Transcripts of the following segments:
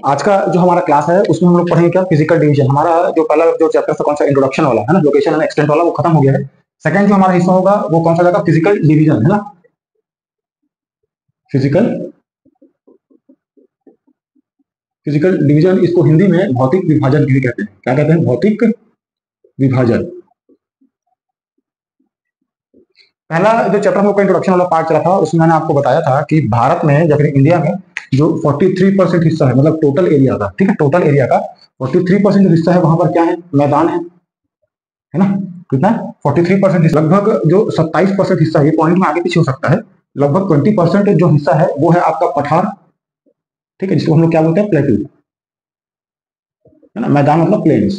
आज का जो हमारा क्लास है उसमें हम लोग पढ़ेंगे क्या, फिजिकल डिवीजन। हमारा जो पहला जो चैप्टर था कौन सा, इंट्रोडक्शन वाला है ना, लोकेशन एंड एक्सटेंट वाला, वो खत्म हो गया है। सेकंड जो हमारा हिस्सा होगा वो कौन सा जाएगा, फिजिकल डिवीजन, है ना। फिजिकल फिजिकल डिवीजन, इसको हिंदी में भौतिक विभाजन भी कहते हैं। क्या कहते हैं, भौतिक विभाजन। पहला जो चैप्टर हम लोग का इंट्रोडक्शन वाला पार्ट चला था उसमें मैंने आपको बताया था कि भारत में या फिर इंडिया में जो 43% हिस्सा है, मतलब टोटल एरिया का, ठीक है, टोटल एरिया का 43% जो हिस्सा है वहां पर क्या है, मैदान है ना। कितना, 43% हिस्सा, लगभग जो 27% हिस्सा है, ये पॉइंट में आगे पीछे हो सकता है, लगभग 20% जो हिस्सा है वो है आपका पठार, ठीक है, जिसको हम लोग क्या बोलते हैं, प्लेटू, है ना। मैदान मतलब प्लेन्स,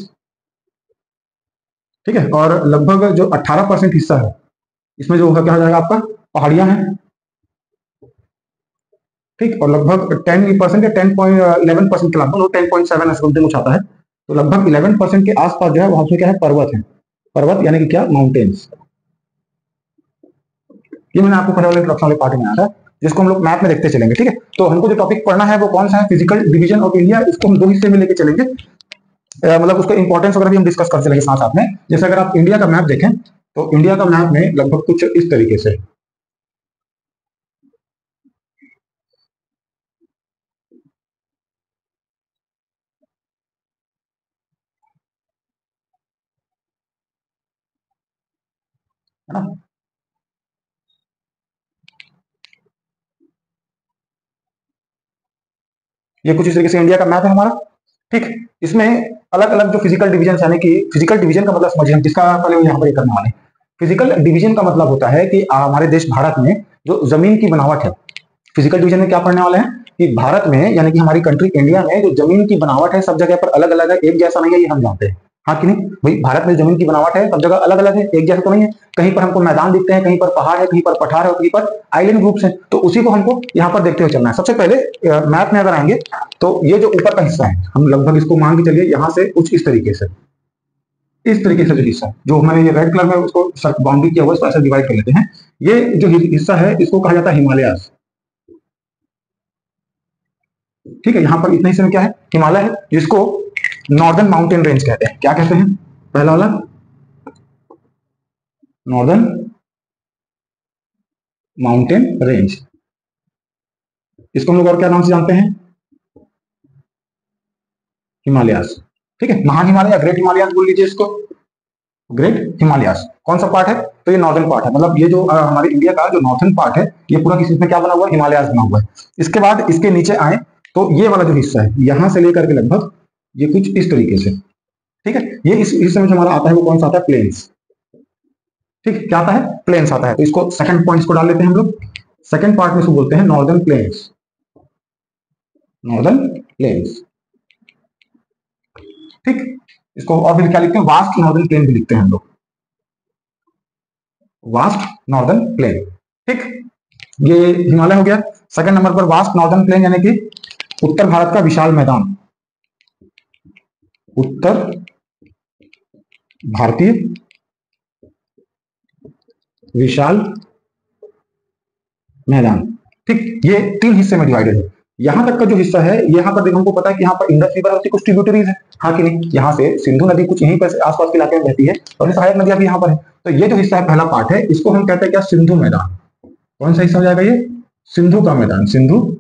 ठीक है। और लगभग जो 18% हिस्सा है इसमें जो क्या हो जाएगा आपका, पहाड़ियां हैं, ठीक। और लगभग 10% या 10.11% के लगभग, 10.7 समथिंग कुछ आता है, तो लगभग 11% के आसपास जो है वहां पे क्या है, पर्वत है। पर्वत यानी कि क्या, माउंटेन्स। ये मैंने आपको पहले वाले इंट्रोडक्शन वाले पार्ट में आया था, जिसको हम लोग मैप में देखते चलेंगे, ठीक है। तो हमको जो टॉपिक पढ़ना है वो कौन सा है, फिजिकल डिवीजन ऑफ इंडिया। इसको हम दो हिस्से में लेके चलेंगे, मतलब उसका इंपॉर्टेंस वगैरह भी हम डिस्कस कर चलेंगे साथ साथ में। जैसे अगर आप इंडिया का मैप देखें तो इंडिया का मैप में लगभग कुछ इस तरीके से, है ना। ये कुछ इस तरीके से इंडिया का मैप है हमारा, ठीक। इसमें अलग अलग जो फिजिकल डिवीजन, यानी कि फिजिकल डिवीजन का मतलब समझिए हम किसका पहले यहाँ पर करने वाले हैं। फिजिकल डिवीजन का मतलब होता है कि हमारे देश भारत में जो जमीन की बनावट है, फिजिकल डिवीजन में क्या पढ़ने वाले हैं कि भारत में यानी कि हमारी कंट्री इंडिया में जो जमीन की बनावट है सब जगह पर अलग अलग है, एक जैसा नहीं है, ये हम जानते हैं, हाँ कि नहीं भाई। भारत में जमीन की बनावट है सब जगह अलग अलग है, एक जैसा तो नहीं है। कहीं पर हमको मैदान दिखते हैं, कहीं पर पहाड़ है, कहीं पर पठार है, कहीं पर आइलैंड ग्रुप्स है, तो उसी को हमको यहाँ पर देखते हुए चलना है। सबसे पहले मैप में अगर आएंगे तो ये जो ऊपर का हिस्सा है, हम लगभग इसको मान के चलिए यहाँ से कुछ इस तरीके से, इस तरीके से जो हिस्सा जो मैंने ये रेड कलर में उसको बाउंड्री किया हुआ है, इसको ऐसा डिवाइड कर लेते हैं। ये जो हिस्सा है इसको कहा जाता है हिमालयास, ठीक है। यहां पर इतने हिस्से में क्या है, हिमालय है, जिसको नॉर्दर्न माउंटेन रेंज कहते हैं। क्या कहते हैं, पहला वाला नॉर्दर्न माउंटेन रेंज, इसको हम लोग और क्या नाम से जानते हैं, हिमालयास, ठीक है। महान हिमालय या ग्रेट हिमालयास बोल लीजिए इसको, ग्रेट हिमालयास। कौन सा पार्ट है, तो ये नॉर्दर्न पार्ट है, मतलब ये जो हमारे इंडिया का जो नॉर्थन पार्ट है ये पूरा किस में क्या बना हुआ है, हिमालयास बना हुआ है। इसके बाद इसके नीचे आए तो ये वाला जो हिस्सा है यहां से लेकर के लगभग ये कुछ इस तरीके से, ठीक है। ये इस हिस्से में जो हमारा आता है वो कौन सा आता है, प्लेन्स, ठीक। क्या आता है, प्लेन्स आता है। तो इसको सेकंड पॉइंट को डाल लेते हैं हम लोग, सेकंड पार्ट में इसको बोलते हैं नॉर्दर्न प्लेन्स, नॉर्दर्न प्लेन्स, ठीक। इसको और भी क्या लिखते हैं, वास्ट नॉर्दर्न प्लेन भी लिखते हैं हम लोग, वास्ट नॉर्दर्न प्लेन, ठीक। ये हिमालय हो गया। सेकंड नंबर पर वास्ट नॉर्दर्न प्लेन यानी कि उत्तर भारत का विशाल मैदान, उत्तर भारतीय विशाल मैदान, ठीक। ये तीन हिस्से में डिवाइडेड है। यहां तक का जो हिस्सा है यहाँ पर देखो, हमको पता है कि यहाँ पर इंडस रिवर और उसकी कुछ ट्रिब्यूटरीज है, हाँ कि नहीं। यहाँ से सिंधु नदी कुछ यहीं पर आसपास के इलाके में बहती है और सहायक नदियां भी यहाँ पर है। तो ये जो हिस्सा है पहला पार्ट है, इसको हम कहते हैं क्या, सिंधु मैदान। कौन सा हिस्सा हो जाएगा ये, सिंधु का मैदान, सिंधु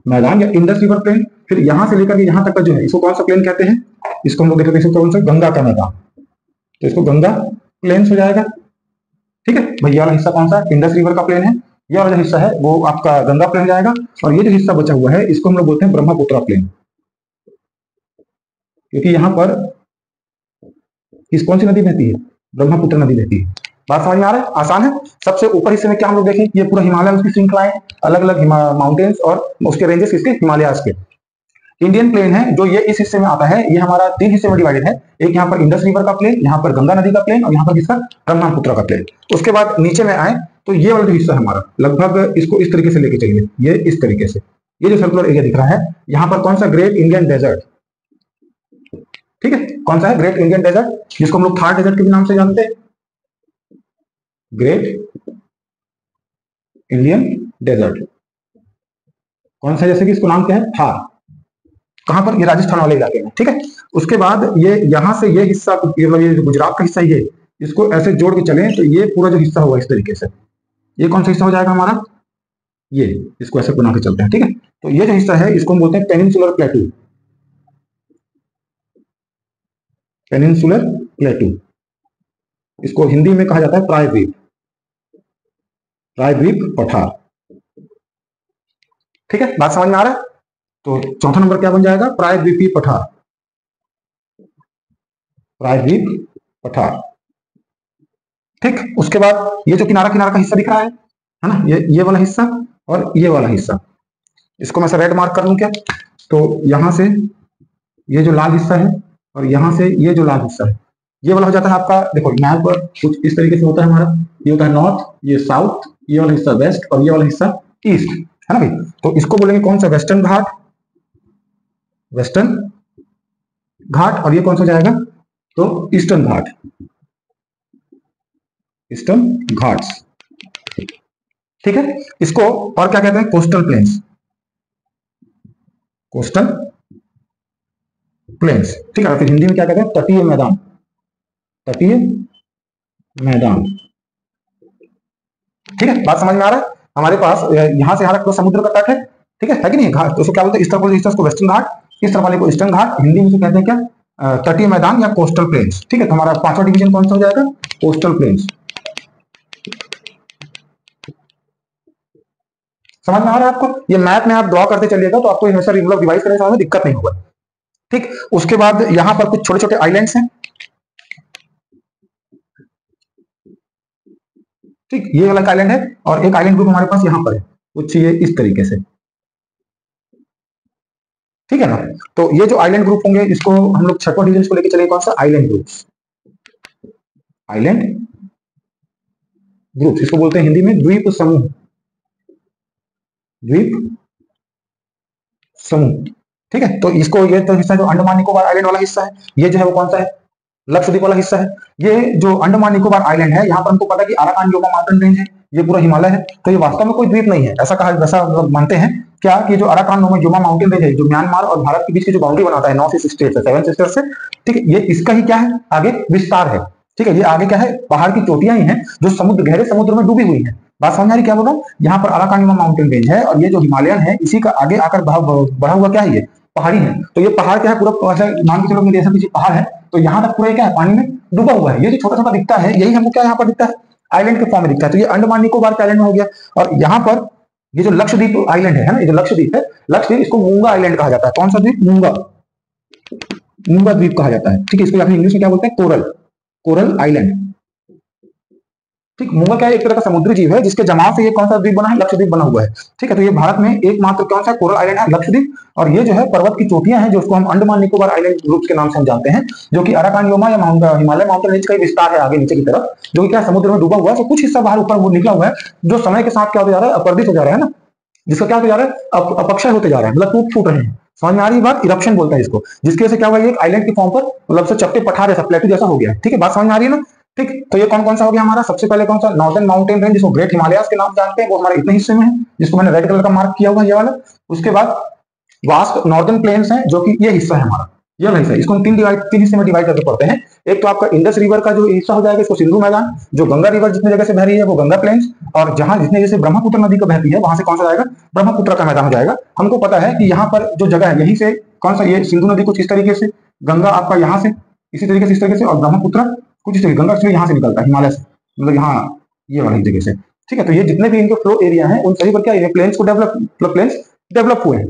मैदान या इंडस रिवर प्लेन। फिर यहां से लेकर के यहां तक का जो है इसको कौन सा प्लेन कहते हैं, इसको हम लोग कहते हैं, इसको कौन सा, गंगा का मैदान, तो इसको गंगा प्लेन्स हो जाएगा, ठीक है। भैया वाला हिस्सा कौन सा, इंडस रिवर का प्लेन है। ये वाला जो हिस्सा है वो आपका गंगा प्लेन जाएगा। और ये जो हिस्सा बचा हुआ है इसको हम लोग बोलते हैं ब्रह्मपुत्र प्लेन, क्योंकि यहाँ पर किस कौन सी नदी बहती है, ब्रह्मपुत्र नदी बहती है। बात समझ में आ रहा है, आसान है। सबसे ऊपर हिस्से में क्या हम लोग देखें, ये पूरा हिमालय उसकी श्रृंखलाएं, अलग अलग माउंटेन्स और उसके रेंजेस किसके, हिमालयास के। इंडियन प्लेन है जो ये इस हिस्से में आता है, ये हमारा तीन हिस्से में डिवाइडेड है। एक यहाँ पर इंडस रिवर का प्लेन, यहाँ पर गंगा नदी का प्लेन और यहाँ पर किसका, ब्रह्मपुत्र का प्लेन। उसके बाद नीचे में आए तो ये वाला जो हिस्सा है हमारा, लगभग इसको इस तरीके से लेके चलिए, ये इस तरीके से, ये जो सर्कुलर एरिया दिख रहा है यहाँ पर कौन सा, ग्रेट इंडियन डेजर्ट, ठीक है। कौन सा है, ग्रेट इंडियन डेजर्ट, जिसको हम लोग थार डेजर्ट के भी नाम से जानते हैं, ग्रेट इंडियन डेजर्ट। कौन सा, जैसे कि इसको नाम क्या है, थार, कहां पर, ये राजस्थान वाले इलाके में, ठीक है। उसके बाद ये यहाँ से ये हिस्सा, ये जो गुजरात का हिस्सा, ये इसको ऐसे जोड़ के चले तो ये पूरा जो हिस्सा होगा इस तरीके से, ये कौन सा हिस्सा हो जाएगा हमारा, ये, इसको ऐसे बना के चलते हैं, ठीक है। तो ये जो हिस्सा है इसको हम बोलते हैं पेनिनसुलर प्लेटू, पेनिनसुलर प्लेटू। इसको हिंदी में कहा जाता है प्रायद्वीप, प्रायद्वीप पठार, ठीक है। बात समझ में आ रहा है। तो चौथा नंबर क्या बन जाएगा, प्रायद्वीपीय पठार, प्रायद्वीप पठार, ठीक। उसके बाद ये जो किनारा किनारा का हिस्सा दिख रहा है ना, ये वाला हिस्सा और ये वाला हिस्सा, इसको मैं रेड मार्क कर लूं क्या, तो यहां से ये जो लाल हिस्सा है और यहां से ये जो लाल हिस्सा है, ये वाला हो जाता है आपका, देखो मैप पर कुछ इस तरीके से होता है हमारा, ये होता है नॉर्थ, ये साउथ, ये वाला हिस्सा वेस्ट और ये वाला हिस्सा ईस्ट, है ना भाई। तो इसको बोलेंगे कौन सा, वेस्टर्न घाट, वेस्टर्न घाट, और ये कौन सा जाएगा, तो ईस्टर्न घाट, ईस्टर्न घाट्स, ठीक है। इसको और क्या कहते हैं, कोस्टल प्लेन्स, कोस्टल प्लेन्स, ठीक है। फिर हिंदी में क्या कहते हैं, तटीय मैदान, तटीय मैदान, ठीक है। बात समझ में आ रहा है। हमारे पास यहां से यहां तक तो समुद्र का तट है, ठीक है कि नहीं, घाट, तो उसको क्या बोलते हैं, इस तरफ वाले हिस्से को वेस्टर्न घाट, इस तरफ वाले को ईस्टर्न घाट, हिंदी में से कहते हैं क्या, तटीय मैदान या कोस्टल प्लेन्स, ठीक है। तो हमारा पांचवा डिवीजन कौन सा हो जाएगा, कोस्टल प्लेन्स। समझ में आ रहा है आपको, ये मैप में आप ड्रॉ करते चलिएगा तो आपको हमेशा मतलब रिवाइज करने में दिक्कत नहीं होगा, ठीक। उसके बाद यहां पर कुछ छोटे छोटे आइलैंड्स हैं, ठीक, ये वाला आइलैंड है और एक आइलैंड ग्रुप हमारे पास यहां पर है, कुछ ये इस तरीके से, ठीक है ना। तो ये जो आइलैंड ग्रुप होंगे इसको हम लोग छठवां डिवीजन को लेकर चलेंगे, कौन सा, आइलैंड ग्रुप्स, आइलैंड ग्रुप्स, इसको बोलते हैं हिंदी में द्वीप समूह, द्वीप समूह, ठीक है। तो इसको, ये तो हिस्सा जो अंडमान निकोबार आइलैंड वाला हिस्सा है, ये जो है वो कौन सा है, लक्षद्वीप वाला हिस्सा है। ये जो अंडमान निकोबार आइलैंड है, यहाँ पर हमको पता है कि अराकान योमा माउंटेन रेंज है, ये पूरा हिमालय है, तो ये वास्तव में कोई द्वीप नहीं है, ऐसा कहा, ऐसा मानते हैं क्या कि जो अराकान योमा माउंटेन रेंज है, जो म्यांमार और भारत के बीच की जो बाउंड्री बनाता है नॉर्थ ईस्ट स्टेट से, सेवन सिस्टर से, ठीक है, ये इसका ही क्या है, आगे विस्तार है, ठीक है। ये आगे क्या है, पहाड़ की चोटियां ही हैं जो समुद्र, गहरे समुद्र में डूबी हुई है। बात समझ आ रही क्या बोला, यहाँ पर अराकान योमा माउंटेन रेंज है और ये जो हिमालयन है इसी का आगे आकर बढ़ा हुआ क्या है, ये पहाड़ी है। तो ये पहाड़ क्या है, पूरा ऐसा मान के चलो मेरे ऐसा पीछे पहाड़ है, तो यहाँ तक पूरा क्या है, पानी में डूबा हुआ है। ये जो छोटा छोटा दिखता है यही हमको क्या यहाँ पर दिखता है, आइलैंड के फॉर्म में दिखता है। तो ये अंडमान निकोबार के आइलैंड में हो गया। और यहाँ पर ये जो लक्षद्वीप आइलैंड है ना, ये जो लक्षद्वीप है, लक्षद्वीप इसको मूंगा आइलैंड कहा जाता है। कौन सा द्वीप, मूंगा, मूंगा द्वीप कहा जाता है, ठीक है। इसको अपने इंग्लिश में क्या बोलते हैं, कोरल, कोरल आइलैंड, ठीक। मूंगा क्या है, एक तरह का समुद्री जीव है जिसके जमाव से ये कौन सा द्वीप बना है, लक्षद्वीप बना हुआ है, ठीक है। तो ये भारत में एकमात्र कौन सा कोरल आइलैंड है, लक्षद्वीप। और ये जो है पर्वत की चोटियां हैं जो उसको हम अंडमान निकोबार आइलैंड ग्रुप के नाम से हम जानते हैं, जो कि अराकान योमा या हिमालय माउंटेन रेंज का विस्तार है आगे नीचे की तरफ, जो कि क्या समुद्र में डूबा हुआ है। तो कुछ हिस्सा बाहर ऊपर वो निकला हुआ है जो समय के साथ क्या होता जा रहा है, अपर्दित हो जा रहा है ना, जिसका क्या होता जा रहा है, अपक्षय होते जा रहा है, मतलब टूट फूट रहे हैं। समझ में आ रही बात, इरप्शन बोलता है इसको, जिसकी वजह से क्या हुआ, एक आइलैंड के फॉर्म पर मतलब से चपटे पठार जैसा, प्लेटू जैसा हो गया, ठीक है। बात समझ में आ रही है ना, ठीक। तो ये कौन कौन सा हो गया हमारा, सबसे पहले कौन सा, नॉर्दर्न माउंटेन रेंज जिसको ग्रेट हिमालयास के नाम जानते हैं, वो हमारे इतने हिस्से में है, जिसको मैंने रेड कलर का मार्क किया हुआ है, ये वाला। उसके बाद वास्ट नॉर्दर्न प्लेन्स है, जो कि ये हिस्सा है हमारा, ये वाला हिस्सा, इसको हम तीन हिस्से में डिवाइड करके पढ़ते हैं। एक तो आपका इंडस रिवर का जो हिस्सा हो जाएगा, इसको सिंधु मैदान, जो गंगा रिवर जितने जगह से बह रही है वो गंगा प्लेन्स, और जहां जितने जैसे ब्रह्मपुत्र नदी का बहती है वहां से कौन सा जाएगा, ब्रह्मपुत्र का मैदान हो जाएगा। हमको पता है कि यहाँ पर जो जगह है यहीं से कौन सा, ये सिंधु नदी कुछ इस तरीके से, गंगा आपका यहाँ से इसी तरीके से, इस तरीके से, और ब्रह्मपुत्र कुछ इस तरीके, गंगा एक्चुअली यहाँ से निकलता है, हिमालय से, मतलब यहाँ ये वाली जगह से, ठीक है। तो ये जितने भी इनके फ्लो एरिया है उन सभी पर क्या, प्लेन्स को डेवलप हुए हैं।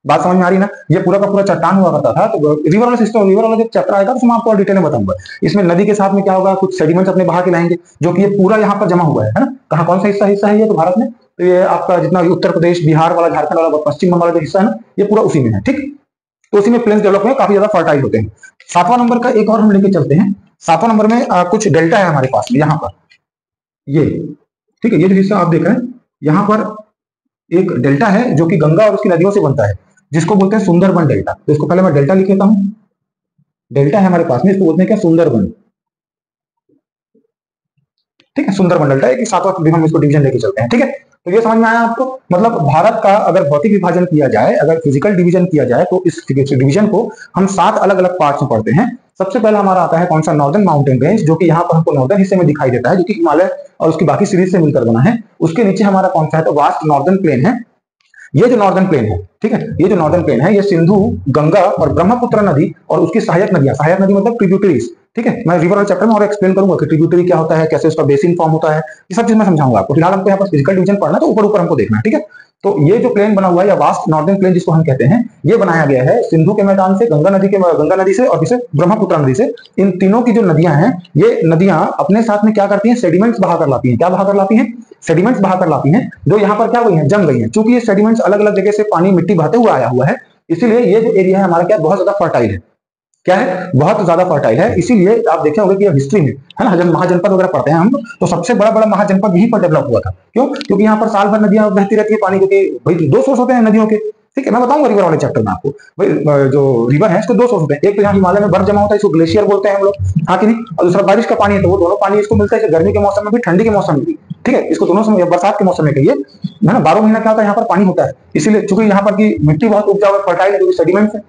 बात समझ में आ रही ना, ये पूरा का पूरा चट्टान हुआ करता था। तो रिवर वाला सिस्टम, रिवर वाला जब चैप्टर आएगा तो मैं आपको और डिटेल में बताऊंगा। इसमें नदी के साथ में क्या होगा, कुछ सेडिमेंट्स अपने बहा के लाएंगे, जो कि ये पूरा यहाँ पर जमा हुआ है ना। कहाँ, कौन सा हिस्सा है ये, तो भारत में, तो ये आपका जितना उत्तर प्रदेश, बिहार वाला, झारखंड वाला, पश्चिम बंगाल वाला जो हिस्सा है ना, ये पूरा उसी में है, ठीक। तो उसी में प्लेन्स डेवलप हुए, काफी ज्यादा फर्टाइल होते हैं। सातवां नंबर का एक और हम लेके चलते हैं। सातवां नंबर में कुछ डेल्टा है हमारे पास में, यहाँ पर ये, ठीक है। ये जो हिस्सा आप देख रहे हैं यहाँ पर एक डेल्टा है जो कि गंगा और उसकी नदियों से बनता है, जिसको बोलते हैं सुंदरबन डेल्टा। तो इसको पहले मैं डेल्टा लिख लेता हूं, डेल्टा है हमारे पास में, इसको बोलते हैं क्या, सुंदरबन, ठीक है, सुंदर मंडल है कि 7वां हम इसको डिवीजन लेके चलते हैं। ठीक है, तो ये समझ में आया आपको। मतलब भारत का अगर भौतिक विभाजन किया जाए, अगर फिजिकल डिवीजन किया जाए, तो इस डिवीजन को हम 7 अलग अलग पार्ट्स में पढ़ते हैं। सबसे पहले हमारा आता है कौन सा, नॉर्दर्न माउंटेन रेंज, जो कि यहाँ पर हमको नॉर्दर्न हिस्से में दिखाई देता है, जो कि हिमालय और उसकी बाकी सीरीज से मिलकर बना है। उसके नीचे हमारा कौन सा है, तो वास्ट नॉर्दर्न प्लेन है। ये जो नॉर्दर्न प्लेन है, ठीक है, ये जो नॉर्दर्न प्लेन है, ये सिंधु, गंगा और ब्रह्मपुत्र नदी और उसकी सहायक नदियां, सहायक नदी मतलब ट्रिब्यूटरीज, ठीक है। मैं रिवर वाले चैप्टर में और एक्सप्लेन करूंगा कि ट्रिब्यूटरी क्या होता है, कैसे उसका बेसिन फॉर्म होता है, ये सब चीज मैं समझाऊंगा आपको। फिलहाल हमको यहाँ पर फिजिकल डिवीजन पढ़ना है, तो ऊपर ऊपर हमको देखना है। ठीक है, तो ये जो प्लेन बना हुआ है, या वास्ट नॉर्दर्न प्लेन जिसको हम कहते हैं, ये बनाया गया है सिंधु के मैदान से, गंगा नदी से और किसे, ब्रह्मपुत्र नदी से। इन तीनों की जो नदियां हैं, ये नदियां अपने साथ में क्या करती हैं, सेडिमेंट्स बहा कर लाती हैं। क्या बहा कर लाती हैं, सेडिमेंट्स बहा कर लाती हैं, जो यहाँ पर क्या हुई हैं, जम गई हैं। चूंकि ये सेडिमेंट्स अलग अलग जगह से पानी मिट्टी बहते हुए आया हुआ है, इसीलिए ये जो एरिया है हमारा क्या बहुत ज्यादा फर्टाइल है। क्या है, बहुत ज्यादा फर्टाइल है। इसीलिए आप देखे होंगे कि हिस्ट्री में, है ना, जब महाजनपद वगैरह पढ़ते हैं हम, तो सबसे बड़ा बड़ा महाजनपद यहीं पर डेवलप हुआ था। क्यों, क्योंकि यहाँ पर साल भर नदियां बहती रहती है पानी, क्योंकि भाई 2 सोर्स होते हैं नदियों के। ठीक है, मैं बताऊंगा रिवर वाले चैप्टर में आपको। भाई जो रिवर है इसको 2 सोर्स होते हैं, एक तो यहाँ हिमालय में बर्फ जमा होता है, इसको ग्लेशियर बोलते हैं हम लोग, हाँ कि नहीं, और दूसरा बारिश का पानी है, तो वो दोनों पानी इसको मिलता है गर्मी के मौसम में भी, ठंडी के मौसम में भी। ठीक है, इसको दोनों समय, बरसात के मौसम में कहिए, है ना, 12 महीना क्या होता है यहाँ पर पानी होता है। इसीलिए चूंकि यहाँ पर की मिट्टी बहुत उपजाऊ है, फर्टाइल है, क्योंकि सेडिमेंट है,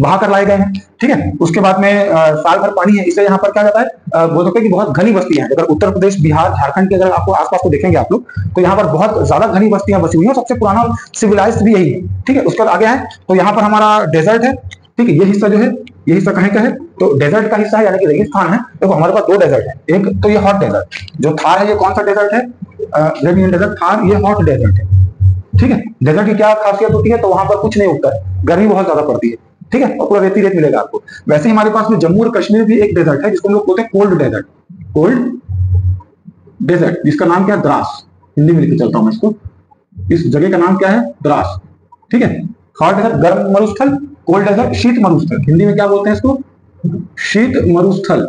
बहा कर लाए गए हैं। ठीक है, उसके बाद में साल भर पानी है, इससे यहाँ पर क्या जाता है, बोल सकते हैं कि बहुत घनी बस्तियां हैं। अगर उत्तर प्रदेश, बिहार, झारखंड के अगर आपको आसपास को देखेंगे आप लोग, तो यहाँ पर बहुत ज्यादा घनी बस्तियां बसी हुई हैं। सबसे पुराना सिविलाइज्ड भी यही है। ठीक है, उसके बाद आगे है तो यहाँ पर हमारा डेजर्ट है। ठीक है, ये हिस्सा जो है, ये हिस्सा कहीं का है, तो डेजर्ट का हिस्सा है, यानी कि रेगिस्तान है। देखो हमारे पास 2 डेजर्ट है, एक तो ये हॉट डेजर्ट जो थार है, ये कौन सा डेजर्ट है, रेड इंडियन डेजर्ट थार, ये हॉट डेजर्ट है। ठीक है, डेजर्ट की क्या खासियत होती है, तो वहां पर कुछ नहीं उगता है, गर्मी बहुत ज्यादा पड़ती है। ठीक है, और पूरा रेती रेत मिलेगा आपको। वैसे ही हमारे पास में जम्मू और कश्मीर भी एक डेजर्ट है, जिसको हम लोग बोलते हैं कोल्ड डेजर्ट, कोल्ड डेजर्ट, जिसका नाम क्या है, द्रास। हिंदी में लिख के चलता हूं मैं इसको, इस जगह का नाम क्या है, द्रास। ठीक है, हॉट डेजर्ट गर्म मरुस्थल, कोल्ड डेजर्ट शीत मरुस्थल, हिंदी में क्या बोलते हैं इसको, शीत मरुस्थल।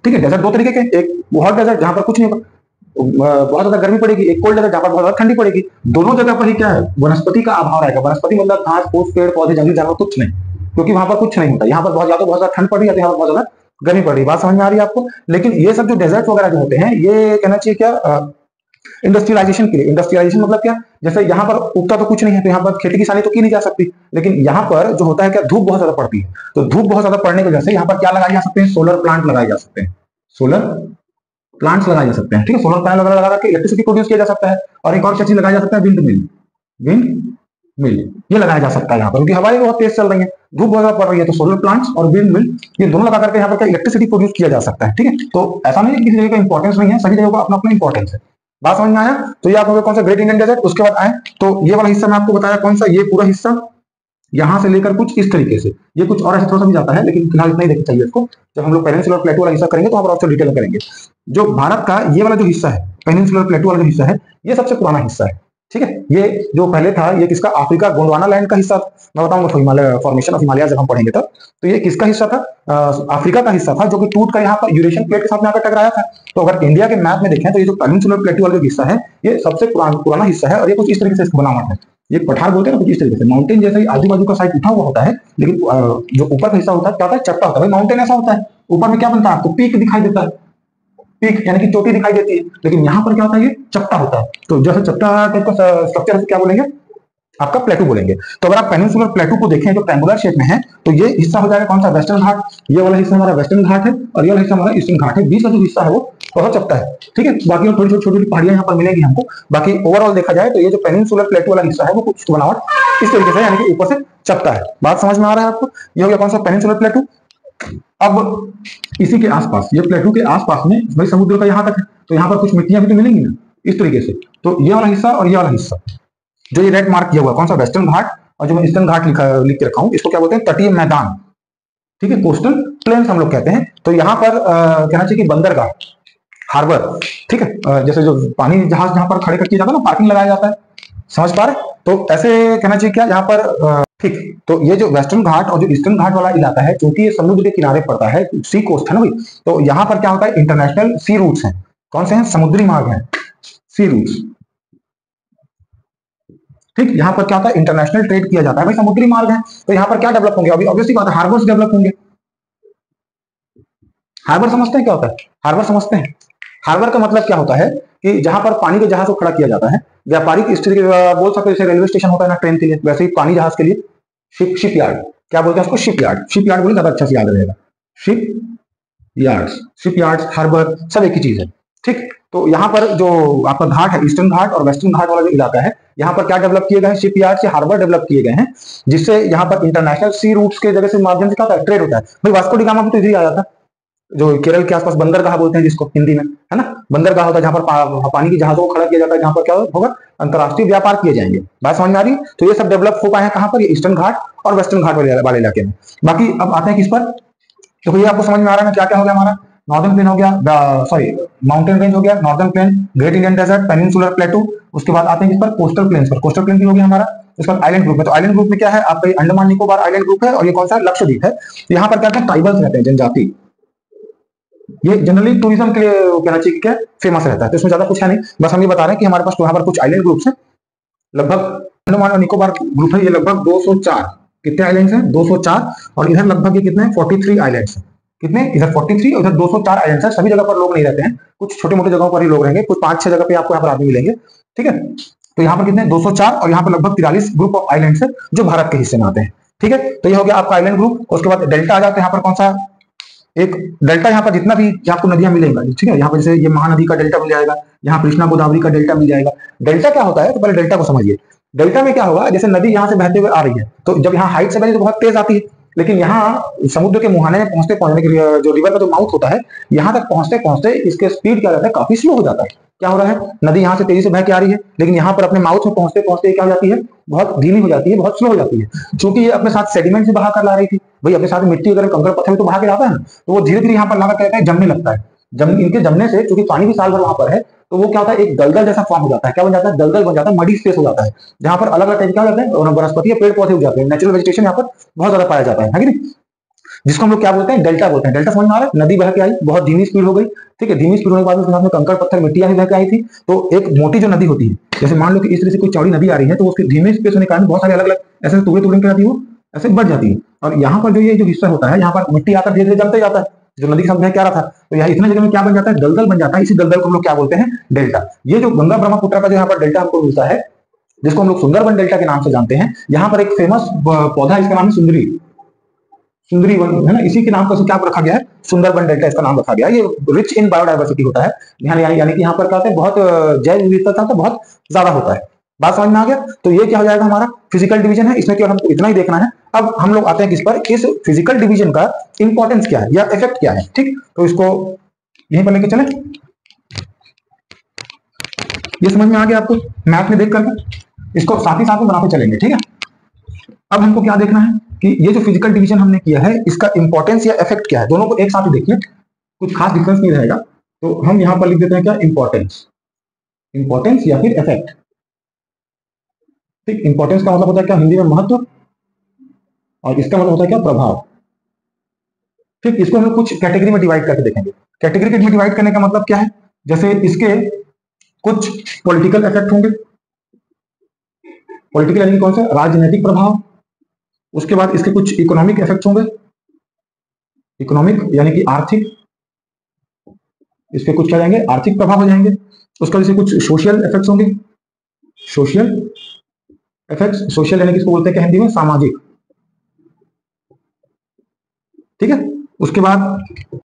ठीक है, डेजर्ट 2 तरीके के, एक हॉट डेजर्ट जहां पर कुछ नहीं होगा, बहुत ज्यादा गर्मी पड़ेगी, एक कोल्ड डेजर्ट जहां पर बहुत ज्यादा ठंडी पड़ेगी। दोनों जगह पर ही क्या है, वनस्पति का अभाव रहेगा। वनस्पति मतलब घास फूस, पेड़ पौधे, जंगली जानवर, कुछ नहीं, क्योंकि वहां पर कुछ नहीं होता। यहाँ पर बहुत ज्यादा ठंड पड़ रही है, यहाँ पर बहुत ज्यादा गर्मी पड़ रही है। बात समझ में आ रही है आपको। लेकिन ये सब जो डेजर्ट वगैरह जो होते हैं, ये कहना चाहिए क्या, इंडस्ट्रियलाइजेशन के लिए। इंडस्ट्रियलाइजेशन मतलब क्या, जैसे यहाँ पर उगता तो कुछ नहीं है, तो यहाँ पर खेती किसानी तो की नहीं जा सकती। लेकिन यहाँ पर जो होता है क्या, धूप बहुत ज्यादा पड़ती है, तो धूप बहुत ज्यादा पड़ने की वजह से यहाँ पर क्या लगाए जा सकते हैं, सोलर प्लांट लगाए जा सकते हैं, सोलर प्लांट्स लगाए जा सकते हैं। ठीक है, सोलर पैनल वगैरह लगा के इलेक्ट्रिसिटी प्रोड्यूस किया जा सकता है। और एक और क्या चीज लगाया जा सकता है, विंड मिल, विंड मिल ये लगाया जा सकता है यहाँ पर, क्योंकि हवाएं बहुत तेज चल रही है, धूप बहुत ज्यादा पड़ रही है, तो सोलर प्लांट्स और विंड मिल ये दोनों लगा करके यहाँ पर क्या इलेक्ट्रिसिटी प्रोड्यूस किया जा सकता है। ठीक है, तो ऐसा नहीं कि किसी जगह का इंपॉर्टेंस नहीं है, सभी जगह का अपना अपना इंपॉर्टेंस है। बात समझ में आया। तो ये आपको कौन सा, ग्रेट इंडियन डेजर्ट। उसके बाद आए तो ये वाला हिस्सा मैं आपको बताया कौन सा, ये पूरा हिस्सा यहां से लेकर कुछ इस तरीके से, ये कुछ और ऐसे थोड़ा सा भी जाता है, लेकिन फिलहाल इतना ही देखना चाहिए इसको। जब हम लोग पेनिनसुलर प्लेटू वाला हिस्सा करेंगे तो वहां पर आपसे डिटेल में करेंगे। जो भारत का ये वाला जो हिस्सा है, पेनिनसुलर प्लेटू वाला जो हिस्सा है, ये सबसे पुराना हिस्सा है। ठीक है, ये जो पहले था, ये किसका, अफ्रीका गोंडवाना लैंड का हिस्सा। मैं बताऊंगा तो हिमालय, फॉर्मेशन ऑफ हिमालय जब हम पढ़ेंगे तब। तो ये किसका हिस्सा था, अफ्रीका का हिस्सा था, जो कि टूट कर यहाँ पर यूरेशियन प्लेट के साथ में आकर टकराया था। तो अगर इंडिया के मैप में देखें तो ये जो पेनिनसुलर प्लेटू वाला जो हिस्सा है, ये सबसे पुराना हिस्सा है। और ये कुछ इस तरीके से इसको बनावट है, ये पठार बोलते हैं ना, कुछ इस तरीके से माउंटेन जैसे ही आजू बाजू का साइड उठा हुआ होता है, लेकिन जो ऊपर का हिस्सा होता है क्या होता है, चट्टा होता है। भाई माउंटेन ऐसा होता है, ऊपर में क्या बनता है आपको, पीक दिखाई देता है, पीक यानी कि चोटी दिखाई देती है। लेकिन यहाँ पर क्या होता है, ये चट्टा होता है। तो जैसे चट्टा टाइप का स्ट्रक्चर है, क्या बोलेंगे, आपका प्लेटू बोलेंगे। तो अगर आप पेनिनसुलर प्लेटू को देखें जो ट्रायंगुलर शेप में है, तो ये हिस्सा हो जाएगा कौन सा, वेस्टर्न घाट। ये वाला हिस्सा हमारा वेस्टर्न घाट है, और ये वाला हिस्सा हमारा ईस्टर्न घाट है। बीच का जो हिस्सा है वो बहुत चपटा है। ठीक है, बाकी थोड़ी छोटी छोटी पहाड़ियां यहाँ पर मिलेगी हमको। बाकी ओवरऑल देखा जाए तो ये जो पेनिनसुलर प्लेटू वाला हिस्सा है, वो कुछ बनावट इस तरीके से, यानी कि ऊपर से चपटा है। बात समझ में आ रहा है आपको। ये हो गया कौन सा, पेनिनसुलर प्लेटू। अब इसी के आसपास, ये प्लेटू के आसपास में भाई समुद्र का यहाँ तक है, तो यहाँ पर कुछ मिट्टियां भी तो मिलेंगी ना इस तरीके से। तो ये वाला हिस्सा और ये वाला हिस्सा जो ये रेड मार्क किया हुआ कौन सा, वेस्टर्न घाट। और जो मैं ईस्टर्न घाट लिख के रखा हूं, इसको क्या बोलते हैं, तटीय मैदान। ठीक है, कोस्टल प्लेन्स हम लोग कहते हैं। तो यहाँ पर कहना चाहिए कि बंदरगाह, हार्बर। ठीक है, जैसे जो पानी जहाज जहां पर खड़े करके जाता है ना, पार्किंग लगाया जाता है, समझ पा रहे। तो ऐसे कहना चाहिए क्या यहाँ पर, ठीक। तो ये जो वेस्टर्न घाट और जो ईस्टर्न घाट वाला इलाका है, क्योंकि ये समुद्र के किनारे पड़ता है, सी कोस्ट है ना भाई, तो यहाँ पर क्या होता है, इंटरनेशनल सी रूट्स हैं। कौन से हैं, समुद्री मार्ग हैं, सी रूट्स। ठीक, यहाँ पर क्या होता है, इंटरनेशनल ट्रेड किया जाता है, भाई समुद्री मार्ग है। तो यहाँ पर क्या डेवलप होंगे, अभी ऑब्वियसली बात है, हार्बर्स डेवलप होंगे। हार्बर समझते हैं क्या होता है? हार्बर समझते हैं? हार्बर का मतलब क्या होता है कि जहां पर पानी के जहाज को खड़ा किया जाता है, व्यापारिक स्थिति बोल सकते हैं, जैसे रेलवे स्टेशन होता है ना ट्रेन के लिए, वैसे ही पानी जहाज के लिए शिप यार्ड, क्या बोलते हैं उसको? Ship yard. शिप यार्ड बोले ज्यादा अच्छा से याद रहेगा। Shipyards, shipyards, harbour सब एक ही चीज है। ठीक, तो यहाँ पर जो आपका घाट है, ईस्टर्न घाट और वेस्टर्न घाट वाला जो इलाका है, यहाँ पर क्या डेवलप किए गए हैं? शिप यार्ड से हार्बर डेवलप किए गए हैं, जिससे यहाँ पर इंटरनेशनल सी रूट्स के जगह से माध्यम से क्या होता है? ट्रेड होता है। भाई वास्को डी गामा भी तो इधर आया था, जो केरल के आसपास बंदरगाह बोलते हैं जिसको हिंदी में, है ना? बंदरगाह होता है जहां पर पानी की जहाजों को खड़ा किया जाता है, जहां पर क्या होगा? अंतरराष्ट्रीय व्यापार किए जाएंगे। बात समझ में आ रही है? तो ये सब डेवलप हो पाए हैं कहां पर? ये ईस्टर्न घाट और वेस्टर्न घाट वाले इलाके में। बाकी अब आते हैं किस पर? तो ये आपको समझ में आ रहा है ना क्या क्या हो गया हमारा? नॉर्दर्न प्लेन हो गया, सॉरी माउंटेन रेंज हो गया, northern plain, great Indian desert, peninsular plateau. उसके बाद आते हैं किस पर? कोस्टल प्लेन्स पर। कोस्टल प्लेन भी हो गया हमारा। उसके बाद आइलैंड ग्रुप में, तो आइलैंड ग्रुप में क्या है आपका? अंडमान निकोबार आइलैंड ग्रुप है, और ये कौन सा? लक्षद्वीप है। तो यहाँ पर क्या है? ट्राइबल्स रहते हैं, जनजाति। ये जनरली टूरिज्म के लिए कहना चाहिए क्या फेमस रहता है, तो इसमें ज्यादा कुछ है नहीं, बस हम ये बता रहे हैं कि हमारे पास यहाँ पर कुछ आइलैंड ग्रुप्स हैं। लगभग अंडमान और निकोबार ग्रुप है, ये लगभग 204, कितने आइलैंड्स हैं? 204। और इधर लगभग ये कितने हैं? 43 आइलैंड्स हैं। कितने? इधर 43 और इधर 204 आइलैंड्स हैं। सभी जगह पर लोग नहीं रहते हैं, कुछ छोटे मोटे जगहों पर ही लोग रहेंगे, कुछ 5-6 जगह पे आपको यहाँ पर आदमी मिलेंगे। ठीक है, तो यहाँ पर कितने? 204, और यहाँ पर लगभग 43 ग्रुप ऑफ आइलैंड्स है जो भारत के हिस्से में आते हैं। ठीक है, तो ये हो गया आपका आइलैंड ग्रुप। उसके बाद डेल्टा आ जाते हैं यहाँ पर, कौन सा? एक डेल्टा, यहाँ पर जितना भी आपको नदियां मिलेंगी, ठीक है, यहाँ पर जैसे ये महानदी का डेल्टा मिल जाएगा, यहाँ कृष्णा गोदावरी का डेल्टा मिल जाएगा। डेल्टा क्या होता है? तो पहले डेल्टा को समझिए। डेल्टा में क्या होगा? जैसे नदी यहाँ से बहते हुए आ रही है, तो जब यहाँ हाइट से बहती है तो बहुत तेज आती है, लेकिन यहाँ समुद्र के मुहाने में पहुंचते पहुंचने के लिए जो रिवर का जो माउथ होता है, यहाँ तक पहुंचते पहुंचते इसके स्पीड क्या रहता है? काफी स्लो हो जाता है। क्या हो रहा है? नदी यहाँ से तेजी से बह के आ रही है, लेकिन यहाँ पर अपने माउथ में पहुंचते पहुंचते क्या हो जाती है? बहुत धीमी हो जाती है, बहुत स्लो हो जाती है, क्योंकि ये अपने साथ सेडिमेंट से बहा कर ला रही थी। भाई अपने साथ मिट्टी अगर कंकड़ पत्थर तो बहा के लाता है ना, तो वो धीरे धीरे यहाँ पर लाकर कहता है जमने लगता है। इनके जमने से, क्योंकि पानी भी साल भर वहां पर है, तो वो क्या होता है? एक दलदल जैसा फॉर्म हो जाता है। क्या बन जाता है? दलदल बन जाता है, मडी स्पेस हो जाता है, जहां पर अलग अलग टाइप क्या हो जाते हैं? वनस्पति पेड़ पौधे उग जाते हैं, नेचुरल वेजिटेशन यहाँ पर बहुत ज्यादा पाया जाता है कि नहीं? जिसको हम लोग क्या बोलते हैं? डेल्टा बोलते हैं। डेल्टा समझ में आ रहा है? नदी बह के आई, बहुत धीमी स्पीड हो गई, ठीक है, धीमी स्पीड होने के बाद उसके साथ में कंकड़ पत्थर मिट्टियां भी बह के आई थी। तो एक मोटी जो नदी होती है, जैसे मान लो कि इस तरह से कोई चौड़ी नदी आ रही है, तो उसके धीमे स्पेस होने के कारण बहुत सारे अलग अलग ऐसे टुकड़े टुकड़े क्या जाती है, वो ऐसे बढ़ जाती है। और यहाँ पर जो ये जो हिस्सा होता है, यहाँ पर मिट्टी आकर धीरे धीरे जमते जाता है, जो नदी के साथ बह के आ रहा था, तो यहाँ इतने जगह में क्या बन जाता है? दलदल बन जाता है। इसी दलदल को हम लोग क्या बोलते हैं? डेल्टा। ये जो गंगा ब्रह्मपुत्र का जो यहाँ पर डेल्टा हमको मिलता है, जिसको हम लोग सुंदरबन डेल्टा के नाम से जानते हैं, यहाँ पर एक फेमस पौधा, इसका नाम है सुंदरी। सुंदरी वन है ना, इसी के नाम पर क्या रखा गया है? सुंदरबन डेल्टा इसका नाम रखा गया है। ये रिच इन बायोडाइवर्सिटी होता है, यानी कि यहाँ पर क्या होता है? बहुत जैव विविधता तो बहुत ज्यादा होता है। बात समझ में आ गया? तो ये क्या हो जाएगा? हमारा फिजिकल डिवीजन है, इसमें केवल हमको इतना ही देखना है। अब हम लोग आते हैं किस पर? इस फिजिकल डिवीजन का इंपॉर्टेंस क्या है या इफेक्ट क्या है। ठीक, तो इसको यहीं पर लेके चले। ये समझ में आ गया आपको मैथ में देख करके? इसको साथ ही साथ में बनाते चलेंगे, ठीक है? अब हमको क्या देखना है कि ये जो फिजिकल डिवीजन हमने किया है, इसका इंपॉर्टेंस या इफेक्ट क्या है। दोनों को एक साथ ही देखिए, कुछ खास डिफरेंस नहीं रहेगा। तो हम यहां पर लिख देते हैं क्या? इंपॉर्टेंस। इंपॉर्टेंस या फिर इफेक्ट। ठीक, इंपॉर्टेंस का मतलब होता है क्या हिंदी में? महत्व। और इसका मतलब होता है क्या? प्रभाव। ठीक, इसको हम लोग कुछ कैटेगरी में डिवाइड करके देखेंगे। कैटेगरी में डिवाइड करने का मतलब क्या है? जैसे इसके कुछ पॉलिटिकल इफेक्ट होंगे। पॉलिटिकल यानी कौन सा? राजनीतिक प्रभाव। उसके बाद इसके कुछ इकोनॉमिक इफेक्ट होंगे। इकोनॉमिक यानी कि आर्थिक। इसके कुछ क्या जाएंगे? आर्थिक प्रभाव हो जाएंगे। उसका जैसे कुछ सोशल इफेक्ट्स होंगे। सोशल इफेक्ट्स, सोशल यानी कि इसको बोलते हैं क्या हिंदी में? सामाजिक। ठीक है, उसके बाद